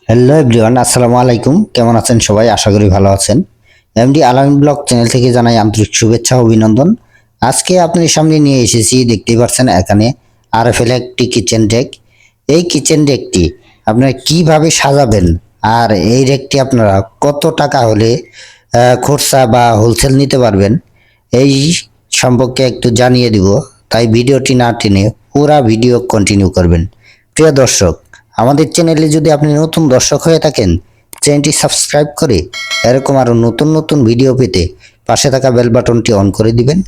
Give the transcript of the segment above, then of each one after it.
Hello everyone, আসসালামু আলাইকুম। কেমন আছেন সবাই? আশা করি ভালো আছেন। এমডি আলামিন ব্লগ চ্যানেল থেকে জানাই আন্তরিক শুভেচ্ছা ও অভিনন্দন। আজকে আপনাদের সামনে নিয়ে এসেছি, দেখতেই পাচ্ছেন এখানে আরএফএল একটি কিচেন ডেক। এই কিচেন ডেকটি আপনারা কিভাবে সাজাবেন আর এই ডেকটি আপনারা কত টাকা হলে খরচা বা হোলসেল নিতে পারবেন, এই সম্পর্কে একটু জানিয়ে দিব। তাই ভিডিওটি না টেনে পুরা ভিডিও কন্টিনিউ করবেন। প্রিয় দর্শক, আমাদের চ্যানেলে যদি আপনি নতুন দর্শক হয়ে থাকেন, চ্যানেলটি সাবস্ক্রাইব করে এরকম আরো নতুন নতুন ভিডিও পেতে পাশে থাকা বেল বাটনটি অন করে দিবেন।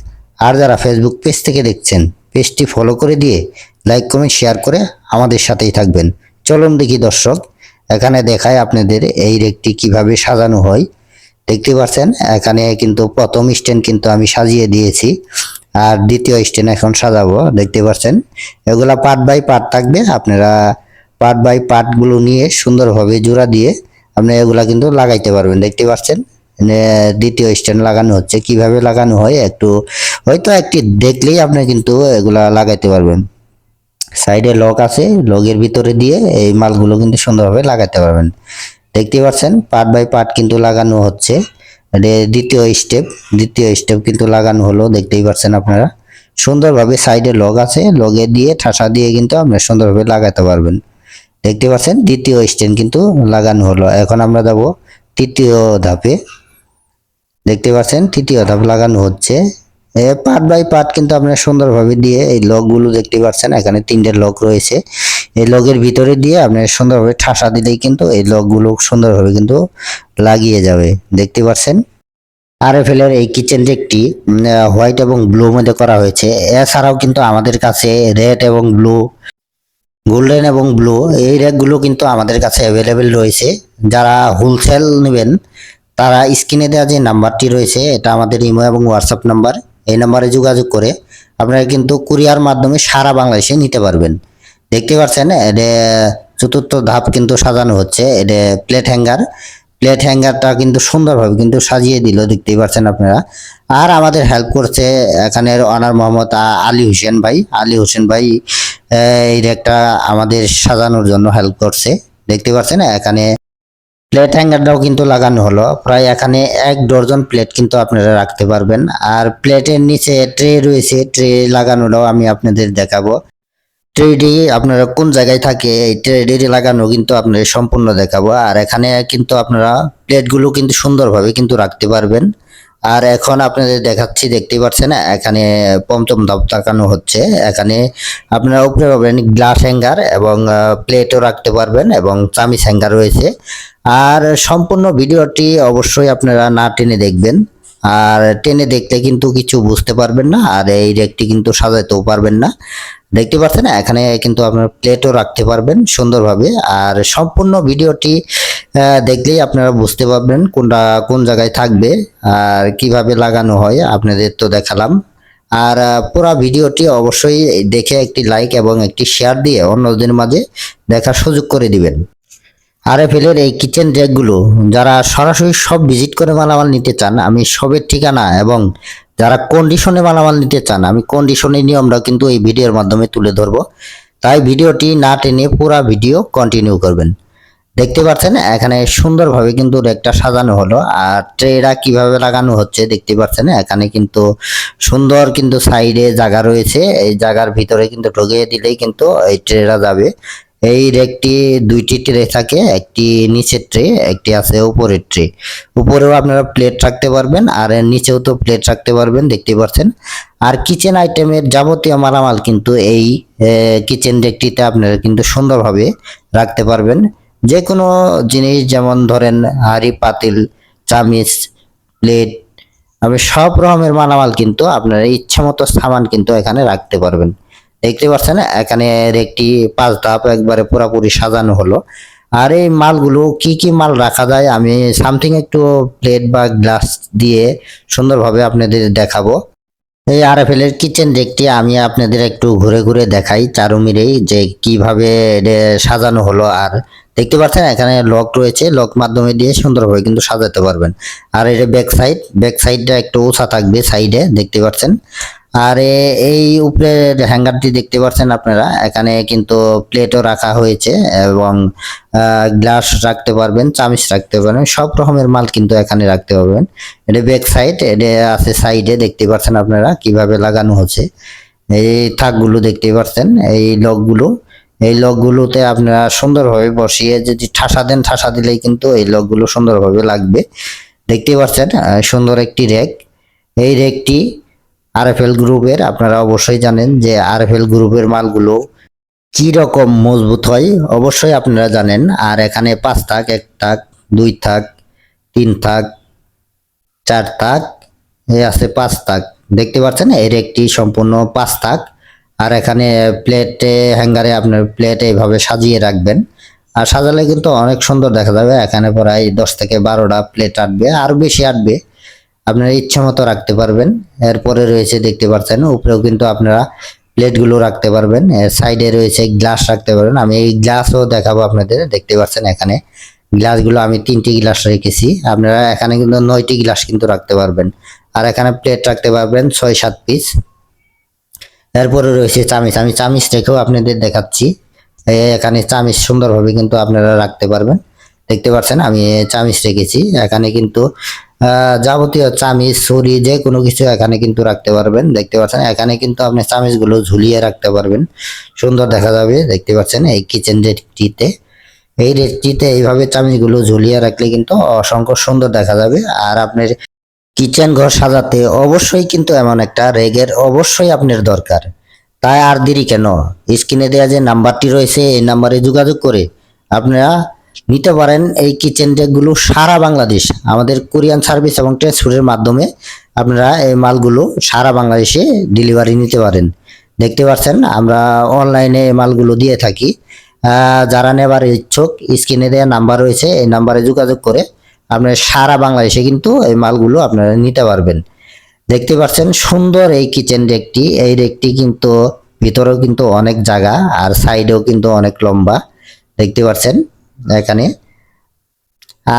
আর যারা ফেসবুক পেজ থেকে দেখছেন, পেজটি ফলো করে দিয়ে লাইক কমেন্ট শেয়ার করে আমাদের সাথেই থাকবেন। চলুন দেখি দর্শক, এখানে দেখায় আপনাদের এই রেকটি কিভাবে সাজানো হয়। দেখতে পাচ্ছেন এখানে কিন্তু প্রথম স্ট্যান্ড কিন্তু আমি সাজিয়ে দিয়েছি, আর দ্বিতীয় স্ট্যান্ড এখন সাজাবো। দেখতে পাচ্ছেন এগুলা পার্ট বাই পার্ট থাকবে, আপনারা পার্ট বাই পার্ট গুলো নিয়ে সুন্দরভাবে জোড়া দিয়ে আপনি এগুলা কিন্তু লাগাইতে পারবেন। দেখতে পাচ্ছেন দ্বিতীয় স্ট্যান্ড লাগানো হচ্ছে। কিভাবে লাগানো হয় একটু হয়তো একটি দেখলেই আপনি কিন্তু এগুলা লাগাইতে পারবেন। সাইডে লক আছে, লগের ভিতরে দিয়ে এই মালগুলো কিন্তু সুন্দরভাবে লাগাইতে পারবেন। দেখতে পাচ্ছেন পার্ট বাই পার্ট কিন্তু লাগানো হচ্ছে। দ্বিতীয় স্টেপ কিন্তু লাগানো হলো, দেখতেই পাচ্ছেন আপনারা। সুন্দরভাবে সাইডে লক আছে, লগে দিয়ে ঠাসা দিয়ে কিন্তু আপনি সুন্দরভাবে লাগাতে পারবেন। দেখতে পাচ্ছেন দ্বিতীয় স্ট্যান্ড কিন্তু লাগানো হলো। এখন আমরা যাব তৃতীয় ধাপে। দেখতে পাচ্ছেন তৃতীয় ধাপ লাগানো হচ্ছে। পার্ট বাই পার্ট কিন্তু আপনারা সুন্দরভাবে দিয়ে এই লকগুলো দেখতে পাচ্ছেন, এখানে তিনটে লক রয়েছে। এই লগের ভিতরে দিয়ে আপনি সুন্দরভাবে ঠাসা দিলেই কিন্তু এই লকগুলো সুন্দরভাবে কিন্তু লাগিয়ে যাবে। দেখতে পাচ্ছেন আরএফএল এর এই কিচেন ডেকটি হোয়াইট এবং ব্লু মধ্যে করা হয়েছে। এছাড়াও কিন্তু আমাদের কাছে রেড এবং ব্লু, গোল্ডেন এবং ব্লু এই র্যাকগুলো কিন্তু আমাদের কাছে অ্যাভেলেবেল রয়েছে। যারা হোলসেল নেবেন তারা স্ক্রিনে দেওয়া যে নাম্বারটি রয়েছে, এটা আমাদের ইমো এবং হোয়াটসঅ্যাপ নাম্বার। এই নাম্বারে যোগাযোগ করে আপনারা কিন্তু কুরিয়ার মাধ্যমে সারা বাংলাদেশে নিতে পারবেন। দেখতে পাচ্ছেন এটা চতুর্থ ধাপ কিন্তু সাজানো হচ্ছে। এটা প্লেট হ্যাঙ্গারটা কিন্তু সুন্দরভাবে কিন্তু সাজিয়ে দিল, দেখতেই পাচ্ছেন আপনারা। আর আমাদের হেল্প করছে এখানের অনার মোহাম্মদ আলী হোসেন ভাই এই রেকটা আমাদের সাজানোর জন্য হেল্প করছে। দেখতে পাচ্ছেন এখানে প্লেট হ্যাঙ্গারটাও কিন্তু লাগানো হলো। প্রায় এখানে 1 ডজন প্লেট কিন্তু আপনারা রাখতে পারবেন। আর প্লেটের নিচে ট্রে রয়েছে, ট্রে লাগানোটাও আমি আপনাদের দেখাবো। ট্রেডি আপনারা কোন জায়গায় থাকে এই ট্রেডি লাগানো কিন্তু আপনাদের সম্পূর্ণ দেখাবো। আর এখানে কিন্তু আপনারা প্লেটগুলো কিন্তু সুন্দরভাবে কিন্তু রাখতে পারবেন। আর এখন আপনাদের দেখাচ্ছি, দেখতেই পাচ্ছেন এখানে পঞ্চম ধাপ লাগানো হচ্ছে। এখানে আপনারা উপরে পাবেন গ্লাস হ্যাঙ্গার এবং প্লেটও রাখতে পারবেন এবং চামিচ হ্যাঙ্গার রয়েছে। আর সম্পূর্ণ ভিডিওটি অবশ্যই আপনারা না টেনে দেখবেন, আর টেনে দেখলে কিন্তু কিছু বুঝতে পারবেন না, আর এই রেকটি কিন্তু সাজাতেও পারবেন না। দেখতে পাচ্ছেন এখানে কিন্তু আপনার প্লেটও রাখতে পারবেন সুন্দরভাবে। আর সম্পূর্ণ ভিডিওটি দেখলেই আপনারা বুঝতে পারবেন কোনটা কোন জায়গায় থাকবে আর কিভাবে লাগানো হয়, আপনাদের তো দেখালাম। আর পুরো ভিডিওটি অবশ্যই দেখে একটি লাইক এবং একটি শেয়ার দিয়ে অন্যদের মাঝে দেখার সুযোগ করে দিবেন। আরএফএল এর এই কিচেন র্যাকগুলো যারা সরাসরি সব ভিজিট করে মালামাল নিতে চান, আমি সবের ঠিকানা এবং যারা কন্ডিশনে মালামাল নিতে চান, আমি কন্ডিশনের নিয়মটা কিন্তু এই ভিডিওর মাধ্যমে তুলে ধরবো। তাই ভিডিওটি না টেনে পুরো ভিডিও কন্টিনিউ করবেন। দেখতে পাচ্ছেন এখানে সুন্দরভাবে কিন্তু র্যাকটা সাজানো হলো। আর ট্রেটা কিভাবে লাগানো হচ্ছে দেখতে পাচ্ছেন, এখানে কিন্তু সুন্দর কিন্তু সাইডে জায়গা রয়েছে, এই জায়গার ভিতরে কিন্তু ঢুকিয়ে দিলেই কিন্তু এই ট্রেটা যাবে। এই রেকটি 2টি ট্রে থাকে, একটি নিচের ট্রে, একটি আছে উপরের ট্রে। উপরেও আপনারা প্লেট রাখতে পারবেন আর নিচেও তো প্লেট রাখতে পারবেন, দেখতে পাচ্ছেন। আর কিচেন আইটেমের যাবতীয় মালামাল কিন্তু এই কিচেন রেকটিতে আপনারা কিন্তু সুন্দরভাবে রাখতে পারবেন। যে কোনো জিনিস, যেমন ধরেন হাঁড়ি পাতিল চামিচ প্লেট, আপনি সব রকমের মালামাল কিন্তু আপনার ইচ্ছা মতো সামান কিন্তু এখানে রাখতে পারবেন। দেখতে পাচ্ছেন এখানে একটি 5 ধাপ একবারে পুরোপুরি সাজানো হলো। আর এই মালগুলো কি কি মাল রাখা যায় আমি সামথিং একটু প্লেট বা গ্লাস দিয়ে সুন্দরভাবে আপনাদের দেখাবো। এই আরএফএল এর কিচেন ডেকটি আমি আপনাদের একটু ঘুরে ঘুরে দেখাই চারুমিরেই যে কিভাবে এটা সাজানো হলো। আর দেখতে পাচ্ছেন এখানে লক রয়েছে, লক মাধ্যমে দিয়ে সুন্দরভাবে কিন্তু সাজাতে পারবেন। আর এটা ব্যাক সাইডটা একটু উঁচা থাকবে সাইডে, দেখতে পাচ্ছেন। আর এই উপরের হ্যাঙ্গারটি দেখতে পাচ্ছেন আপনারা, এখানে কিন্তু প্লেটও রাখা হয়েছে এবং গ্লাস রাখতে পারবেন, চামচ রাখতে পারবেন, সব রকমের মাল কিন্তু এখানে রাখতে পারবেন। এটা ব্যাক সাইড, এটা আছে সাইডে, দেখতে পাচ্ছেন আপনারা কিভাবে লাগানো হচ্ছে। এই থাকগুলো দেখতে পাচ্ছেন, এই লকগুলোতে আপনারা সুন্দরভাবে বসিয়ে যদি ঠাসা দেন, ঠাসা দিলেই কিন্তু এই লকগুলো সুন্দরভাবে লাগবে। দেখতে পাচ্ছেন সুন্দর একটি র্যাক। এই র্যাকটি আরএফএল গ্রুপের, আপনারা অবশ্যই জানেন যে আরএফএল গ্রুপের মালগুলো কি রকম মজবুত হয়, অবশ্যই আপনারা জানেন। আর এখানে 5 থাক, 1 থাক, 2 থাক, 3 থাক, 4 থাক, এই আছে 5 থাক। দেখতে পাচ্ছেন এর একটি সম্পূর্ণ 5 থাক। আর এখানে প্লেটে হ্যাঙ্গারে আপনার প্লেট এইভাবে সাজিয়ে রাখবেন, আর সাজালে কিন্তু অনেক সুন্দর দেখা যাবে। এখানে প্রায় 10 থেকে 12টা প্লেট আটবে, আর বেশি আটবে, আপনারা ইচ্ছা মতো রাখতে পারবেন। এরপরে রয়েছে দেখতে পাচ্ছেন উপরেও কিন্তু আপনারা প্লেটগুলো রাখতে পারবেন, এর সাইডে রয়েছে গ্লাস রাখতে পারবেন। আমি এই গ্লাসও দেখাবো আপনাদের। দেখতে পাচ্ছেন এখানে গ্লাসগুলো আমি 3টি গ্লাস রেখেছি, আপনারা এখানে কিন্তু 9টি গ্লাস কিন্তু রাখতে পারবেন। আর এখানে প্লেট রাখতে পারবেন 6-7 পিস। এরপরে রয়েছে চামিচ, আমি চামিচ রেখেও আপনাদের দেখাচ্ছি। এখানে চামিচ সুন্দরভাবে কিন্তু আপনারা রাখতে পারবেন। দেখতে পাচ্ছেন আমি চামিচ রেখেছি, এখানে কিন্তু যাবতীয় চামিচ, ছুরি, যে কোনো কিছু এখানে কিন্তু রাখতে পারবেন। দেখতে পাচ্ছেন এখানে কিন্তু আপনি চামিচগুলো ঝুলিয়ে রাখতে পারবেন, সুন্দর দেখা যাবে। দেখতে পাচ্ছেন এই কিচেন রেকটিতে, এই রেকটিতে এইভাবে চামিচগুলো ঝুলিয়ে রাখলে কিন্তু অসংখ্য সুন্দর দেখা যাবে। আর আপনার কিচেন ঘর সাজাতে অবশ্যই কিন্তু এমন একটা রেগের অবশ্যই আপনার দরকার। তাই আর দেরি কেন, স্ক্রিনে দেওয়া যে নাম্বারটি রয়েছে এই নাম্বারে যোগাযোগ করে আপনারা নিতে পারেন এই কিচেন রেকগুলো সারা বাংলাদেশ। আমাদের কোরিয়ান সার্ভিস এবং ট্রান্সপোর্টের মাধ্যমে আপনারা এই মালগুলো সারা বাংলাদেশে ডেলিভারি নিতে পারেন। দেখতে পাচ্ছেন আমরা অনলাইনে মালগুলো দিয়ে থাকি। যারা নেবার ইচ্ছুক স্ক্রিনে দেওয়া নাম্বার রয়েছে, এই নাম্বারে যোগাযোগ করে আপনারা সারা বাংলাদেশে কিন্তু এই মালগুলো আপনারা নিতে পারবেন। দেখতে পাচ্ছেন সুন্দর এই কিচেন রেকটি, এই রেকটি কিন্তু ভিতরেও কিন্তু অনেক জায়গা, আর সাইডেও কিন্তু অনেক লম্বা। দেখতে পাচ্ছেন এখানে।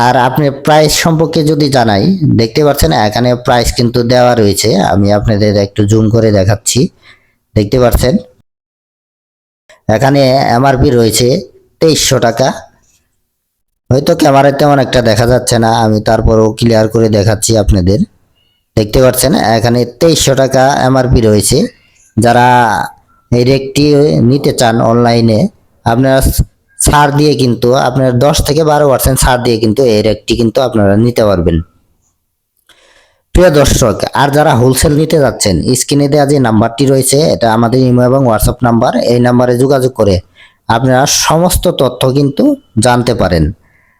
আর আপনি প্রাইস সম্পর্কে যদি জানাই, দেখতে পাচ্ছেন এখানে প্রাইস কিন্তু দেওয়া রয়েছে, আমি আপনাদের একটু জুম করে দেখাচ্ছি। দেখতে পাচ্ছেন এখানে এমআরপি রয়েছে 2300 টাকা। হয়তো ক্যামেরায় তেমন একটা দেখা যাচ্ছে না, আমি তারপরও ক্লিয়ার করে দেখাচ্ছি আপনাদের। দেখতে পাচ্ছেন এখানে 2300 টাকা এমআরপি রয়েছে। যারা এই রেকটি নিতে চান অনলাইনে, আপনারা ছাড় দিয়ে কিন্তু আপনার 10 থেকে 12% ছাড় দিয়ে কিন্তু এই রেকটি কিন্তু আপনারা নিতে পারবেন। প্রিয় দর্শক, আর যারা হোলসেল নিতে যাচ্ছেন, স্ক্রিনে দেওয়া যে নাম্বারটি রয়েছে এটা আমাদের ইমো এবং হোয়াটসঅ্যাপ নাম্বার, এই নাম্বারে যোগাযোগ করে আপনারা সমস্ত তথ্য কিন্তু জানতে পারেন।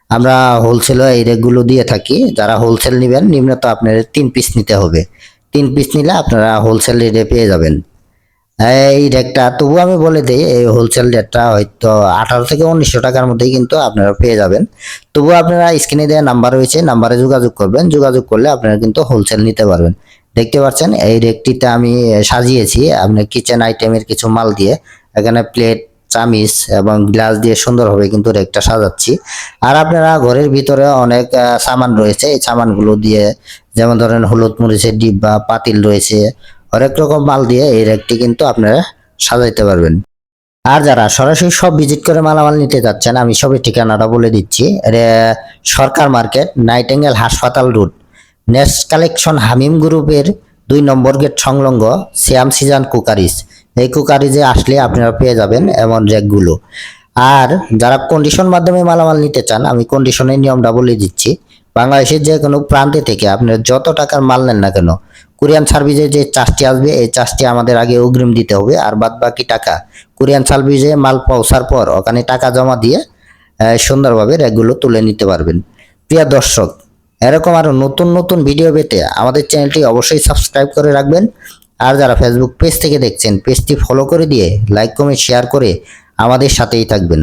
আমরা হোলসেলও এই রেকগুলো দিয়ে থাকি। যারা হোলসেল নেবেন নিম্নত আপনার 3 পিস নিতে হবে, 3 পিস নিলে আপনারা হোলসেল রেটে পেয়ে যাবেন এই রেটটা। তবু আমি বলে দিই এই হোলসেল রেটটা হয়তো 18 থেকে 1900 টাকার মধ্যেই কিন্তু আপনারা পেয়ে যাবেন। তবু আপনারা স্ক্রিনে দেওয়া নাম্বার রয়েছে, নাম্বারে যোগাযোগ করবেন, যোগাযোগ করলে আপনারা কিন্তু হোলসেল নিতে পারবেন। দেখতে পাচ্ছেন এই রেকটিতে আমি সাজিয়েছি আপনার কিচেন আইটেমের কিছু মাল দিয়ে, এখানে প্লেট, চামিচ এবং গ্লাস দিয়ে সুন্দরভাবে কিন্তু রেকটা সাজাচ্ছি। আর আপনারা ঘরের ভিতরে অনেক সামান রয়েছে, এই সামানগুলো দিয়ে, যেমন ধরেন হলুদ মরিচের ডিব্বা, পাতিল রয়েছে, হরেক রকম মাল দিয়ে এই রেকটি কিন্তু আপনারা সাজাইতে পারবেন। আর যারা সরাসরি সব ভিজিট করে মালামাল নিতে যাচ্ছেন, আমি সবের ঠিকানাটা বলে দিচ্ছি। সরকার মার্কেট, নাইটেঙ্গেল হাসপাতাল রোড, নেক্সট কালেকশন হামিম গ্রুপের 2 নম্বর গেট সংলগ্ন শ্যাম সিজান কুকারিজ। এই কুকারিজে আসলে আপনারা পেয়ে যাবেন এমন র্যাকগুলো। আর যারা কন্ডিশন মাধ্যমে মালামাল নিতে চান, আমি কন্ডিশনের নিয়মটা বলে দিচ্ছি। বাংলাদেশের যে কোনো প্রান্তে থেকে আপনার যত টাকার মাল নেন না কেন, কোরিয়ান সার্ভিসে যে চার্জটি আসবে এই চার্জটি আমাদের আগে অগ্রিম দিতে হবে, আর বাদ বাকি টাকা কোরিয়ান সার্ভিসে মাল পৌঁছার পর ওখানে টাকা জমা দিয়ে সুন্দরভাবে র্যাকগুলো তুলে নিতে পারবেন। প্রিয় দর্শক, এরকম আরো নতুন নতুন ভিডিও পেতে আমাদের চ্যানেলটি অবশ্যই সাবস্ক্রাইব করে রাখবেন। আর যারা ফেসবুক পেজ থেকে দেখছেন, পেজটি ফলো করে দিয়ে লাইক, কমেন্ট, শেয়ার করে আমাদের সাথেই থাকবেন।